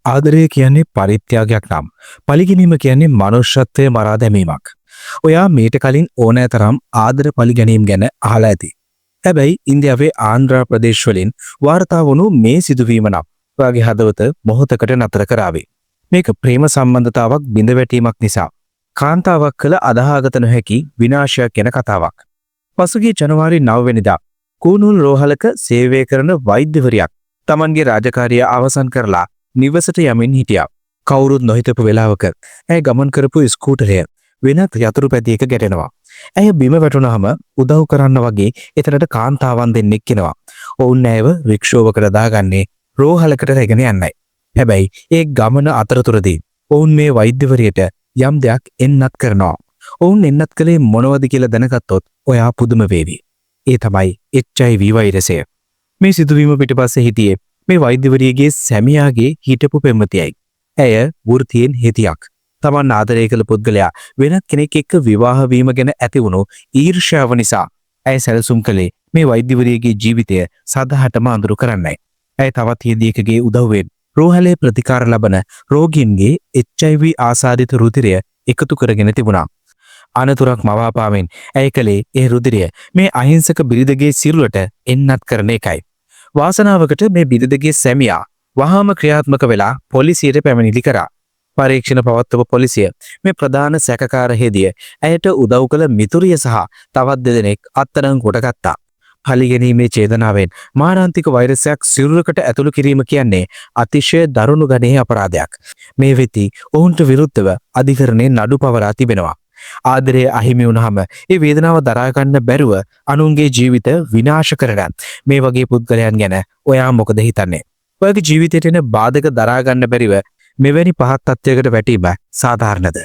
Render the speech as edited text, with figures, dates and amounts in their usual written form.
ආදරය කියන්නේ පරිත්‍යාගයක් නම් පලිගැනීම කියන්නේ මනුෂ්‍යත්වය මරා දැමීමක්. ඔයා මීට කලින් ඕනෑ තරම් ආදර පලිගැනීම් ගැන අහලා ඇති. හැබැයි ඉන්දියාවේ ආන්ධ්‍රා ප්‍රදේශ වලින් වාර්තා වුණු මේ සිදුවීම නම් ඔයාගේ හදවත මොහොතකට නතර කරાવી. මේක ප්‍රේම සම්බන්ධතාවක් බිඳ වැටීමක් නිසා කාන්තාවක් කළ අදහාගත නොහැකි විනාශයක් ගැන කතාවක්. පසුගිය ජනවාරි 9 වෙනිදා කූනුල් රෝහලක සේවය කරන වෛද්‍යවරියක් තමන්ගේ රාජකාරිය අවසන් කරලා නිවසට යමින් හිටියා. කවුරුත් නොහිතපු වෙලාවක ඇය ගමන් කරපු ස්කූටරය වෙනත් යතුරු පැදියක ගැටෙනවා. ඇය බිම වැටුණාම උදව් කරන්න වගේ එතනට කාන්තාවන් දෙන්නෙක් එනවා. ඔවුන් ඇයව රික්ෂෝවකට දාගන්නේ රෝහලකට රැගෙන යන්නයි. හැබැයි ඒ ගමන අතරතුරදී ඔවුන් මේ වෛද්‍යවරියට යම් දෙයක් එන්නත් කරනවා. ඔවුන් එන්නත් කළේ මොනවද කියලා දැනගත්තොත් ඔයා පුදුම වේවි. ඒ තමයි HIV වෛරසය. මේ සිදුවීම පිටපස්සේ හිටියේ මේ වෛද්‍යවරියගේ සැමියාගේ හිටපු පෙම්වතියයි. ඇය වෘත්තියෙන් හෙතියක්. තමන් ආදරය කළ පුද්ගලයා වෙනත් කෙනෙක් එක්ක විවාහ වීම ගැන ඇති වුණු ඊර්ෂ්‍යාව නිසා ඇය සැලසුම් කළේ මේ වෛද්‍යවරියගේ ජීවිතය සදාහටම අඳුරු කරන්නයි. ඇය තවත් යෙදියෙකුගේ උදව්වෙන් රෝහලේ ප්‍රතිකාර ලබන රෝගීන්ගේ HIV ආසාදිත රුධිරය එකතු කරගෙන තිබුණා. අනතුරක් මවාපාවෙන් ඇය කළේ ඒ රුධිරය මේ අහිංසක බිරිඳගේ සිරුරට එන්නත් කරන එකයි. වාසනාවකට මේ බිරිඳගේ සැමියා වහාම ක්‍රියාත්මක වෙලා පොලිසියට පැමිණිලි කරා. පරීක්ෂණ පවත්වපු පොලිසිය මේ ප්‍රධාන සැකකාර හෙදිය ඇයට උදව් කළ මිතුරිය සහ තවත් දෙදෙනෙක් අත්අඩංගුවට ගත්තා. පලිගැනීමේ චේතනාවෙන් මාරාන්තික වෛරසයක් සිරුරකට ඇතුළු කිරීම කියන්නේ අතිශය දරුණු ගණයේ අපරාධයක්. මේ වෙති ඔවුන්ට විරුද්ධව අධිකරණයේ නඩු පවරා තිබෙනවා. ආදරය අහිමි වුණාම ඒ වේදනාව දරා ගන්න බැරුව අනුන්ගේ ජීවිත විනාශ කරන මේ වගේ පුද්ගලයන් ගැන ඔයා මොකද හිතන්නේ? ඔයාගේ ජීවිතයට එන බාධක දරා ගන්න බැරිව මෙවැනි පහත් තත්ත්වයකට වැටීම සාධාරණද?